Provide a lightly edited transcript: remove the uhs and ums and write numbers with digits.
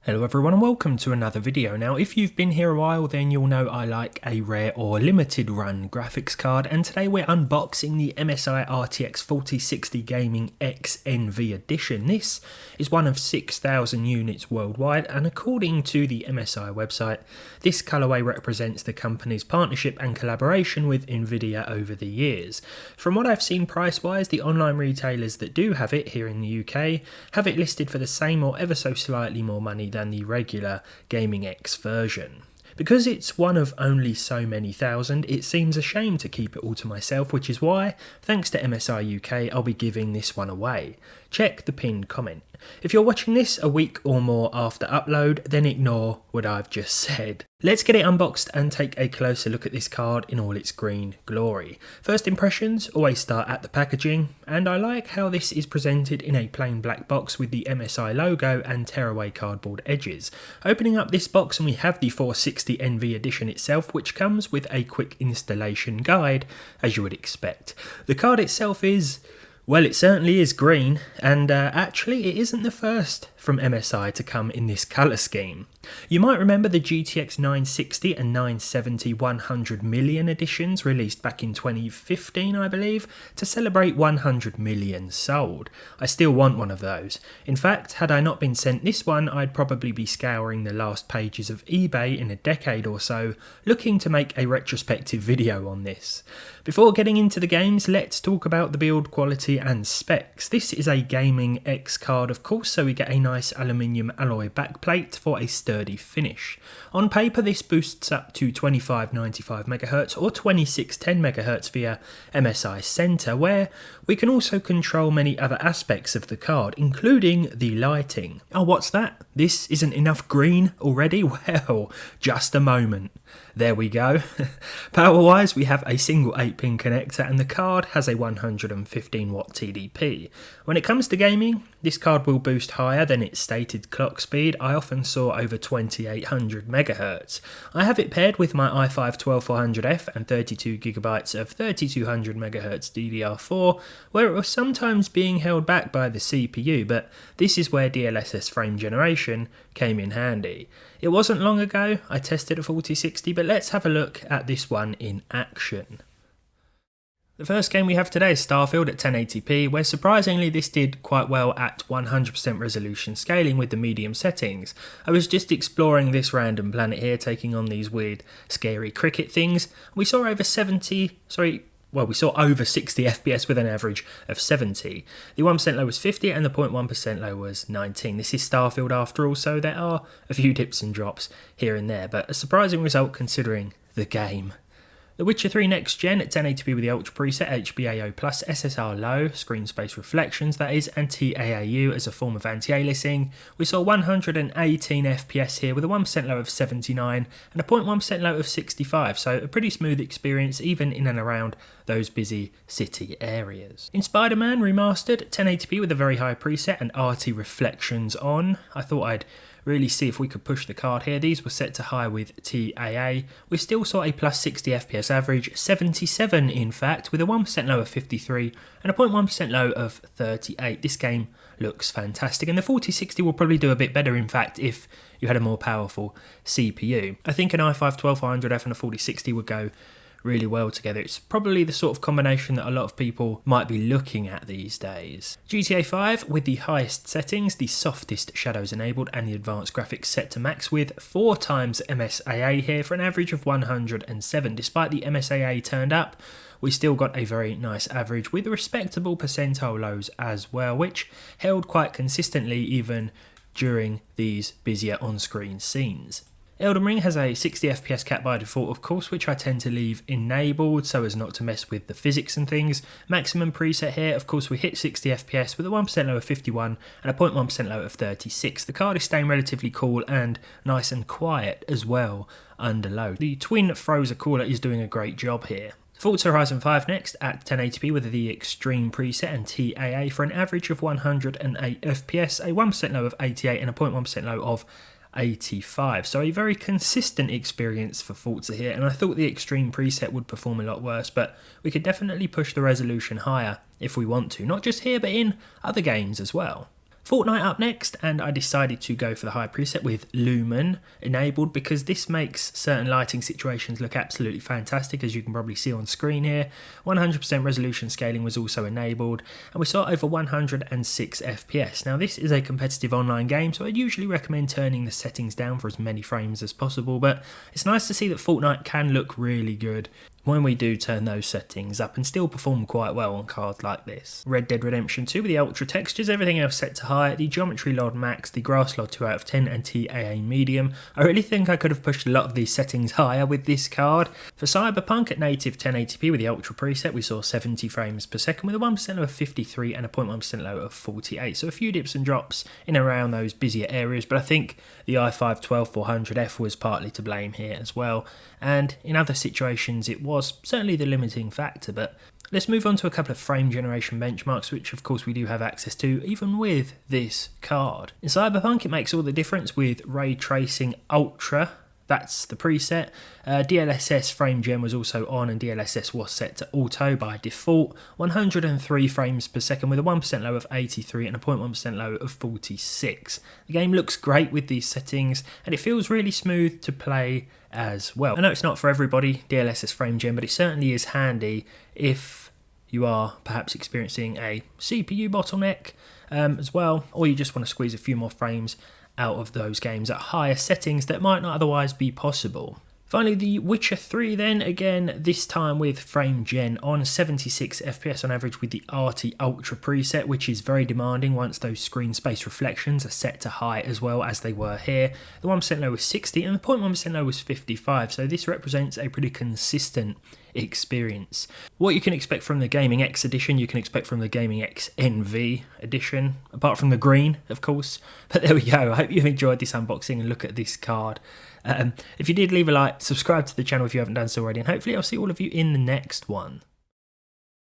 Hello everyone and welcome to another video. Now if you've been here a while then you'll know I like a rare or limited run graphics card, and today we're unboxing the MSI RTX 4060 Gaming X NV Edition. This is one of 6,000 units worldwide, and according to the MSI website, this colourway represents the company's partnership and collaboration with Nvidia over the years. From what I've seen price wise, the online retailers that do have it here in the UK have it listed for the same or ever so slightly more money than the regular Gaming X version. Because it's one of only so many thousand, it seems a shame to keep it all to myself, which is why, thanks to MSI UK, I'll be giving this one away. Check the pinned comment. If you're watching this a week or more after upload, then ignore what I've just said. Let's get it unboxed and take a closer look at this card in all its green glory. First impressions always start at the packaging, and I like how this is presented in a plain black box with the MSI logo and tearaway cardboard edges. Opening up this box and we have the 460 NV Edition itself, which comes with a quick installation guide, as you would expect. The card itself is, well, it certainly is green, and actually it isn't the first from MSI to come in this colour scheme. You might remember the GTX 960 and 970 100 million editions released back in 2015, I believe, to celebrate 100 million sold. I still want one of those. In fact, had I not been sent this one, I'd probably be scouring the last pages of eBay in a decade or so, looking to make a retrospective video on this. Before getting into the games, let's talk about the build quality and specs. This is a Gaming X card, of course, so we get a nice aluminium alloy backplate for a sturdy finish. On paper, this boosts up to 2595 MHz or 2610 MHz via MSI Center, where we can also control many other aspects of the card, including the lighting. Oh, what's that? This isn't enough green already? Well, just a moment. There we go. Power wise, we have a single 8-pin connector and the card has a 115 watt TDP. When it comes to gaming, this card will boost higher than its stated clock speed. I often saw over 2800 MHz. I have it paired with my i5-12400F and 32GB of 3200 MHz DDR4, where it was sometimes being held back by the CPU, but this is where DLSS frame generation came in handy. It wasn't long ago I tested a 4060, but let's have a look at this one in action. The first game we have today is Starfield at 1080p, where surprisingly this did quite well at 100% resolution scaling with the medium settings. I was just exploring this random planet here, taking on these weird scary cricket things. We saw over 60 FPS with an average of 70. The 1% low was 50 and the 0.1% low was 19. This is Starfield after all, so there are a few dips and drops here and there, but a surprising result considering the game. The Witcher 3 Next Gen at 1080p with the Ultra preset, HBAO+, SSR low, screen space reflections that is, and TAAU as a form of anti-aliasing. We saw 118 FPS here with a 1% low of 79 and a 0.1% low of 65, so a pretty smooth experience even in and around those busy city areas. In Spider-Man Remastered, 1080p with a very high preset and RT reflections on. I thought I'd really see if we could push the card here. These were set to high with TAA. We still saw a plus 60 FPS average, 77 in fact, with a 1% low of 53 and a 0.1% low of 38. This game looks fantastic, and the 4060 will probably do a bit better in fact if you had a more powerful CPU. I think an i5-12400F and a 4060 would go really well together. It's probably the sort of combination that a lot of people might be looking at these days. GTA 5 with the highest settings, the softest shadows enabled and the advanced graphics set to max with 4 times MSAA here for an average of 107. Despite the MSAA turned up, we still got a very nice average with respectable percentile lows as well, which held quite consistently even during these busier on-screen scenes. Elden Ring has a 60 FPS cap by default, of course, which I tend to leave enabled so as not to mess with the physics and things. Maximum preset here, of course, we hit 60 FPS with a 1% low of 51 and a 0.1% low of 36. The card is staying relatively cool and nice and quiet as well under load. The twin Frozer cooler is doing a great job here. Forza Horizon 5 next at 1080p with the Extreme preset and TAA for an average of 108 FPS, a 1% low of 88 and a 0.1% low of 85. So a very consistent experience for Forza here, and I thought the Extreme preset would perform a lot worse, but we could definitely push the resolution higher if we want to, not just here but in other games as well. Fortnite up next, and I decided to go for the high preset with Lumen enabled because this makes certain lighting situations look absolutely fantastic, as you can probably see on screen here. 100% resolution scaling was also enabled, and we saw over 106 FPS. Now this is a competitive online game, so I'd usually recommend turning the settings down for as many frames as possible, but it's nice to see that Fortnite can look really good when we do turn those settings up and still perform quite well on cards like this. Red Dead Redemption 2 with the ultra textures, everything else set to high, the geometry LOD max, the grass LOD 2 out of 10 and TAA medium. I really think I could have pushed a lot of these settings higher with this card. For Cyberpunk at native 1080p with the ultra preset, we saw 70 frames per second with a 1% low of 53 and a 0.1% low of 48. So a few dips and drops in and around those busier areas, but I think the i5-12400F was partly to blame here as well. And in other situations it was certainly the limiting factor, but let's move on to a couple of frame generation benchmarks, which of course we do have access to even with this card. In Cyberpunk it makes all the difference with Ray Tracing Ultra. That's the preset. DLSS frame gen was also on, and DLSS was set to auto by default. 103 frames per second with a 1% low of 83 and a 0.1% low of 46. The game looks great with these settings, and it feels really smooth to play as well. I know it's not for everybody, DLSS frame gen, but it certainly is handy if you are perhaps experiencing a CPU bottleneck as well, or you just want to squeeze a few more frames out of those games at higher settings that might not otherwise be possible. Finally, The Witcher 3 then, again, this time with frame gen on 76 FPS on average with the RT Ultra preset, which is very demanding once those screen space reflections are set to high as well as they were here. The 1% low was 60 and the 0.1% low was 55, so this represents a pretty consistent experience. What you can expect from the Gaming X edition, you can expect from the Gaming X NV edition, apart from the green, of course. But there we go. I hope you've enjoyed this unboxing and look at this card. If you did, leave a like, subscribe to the channel if you haven't done so already, and hopefully I'll see all of you in the next one.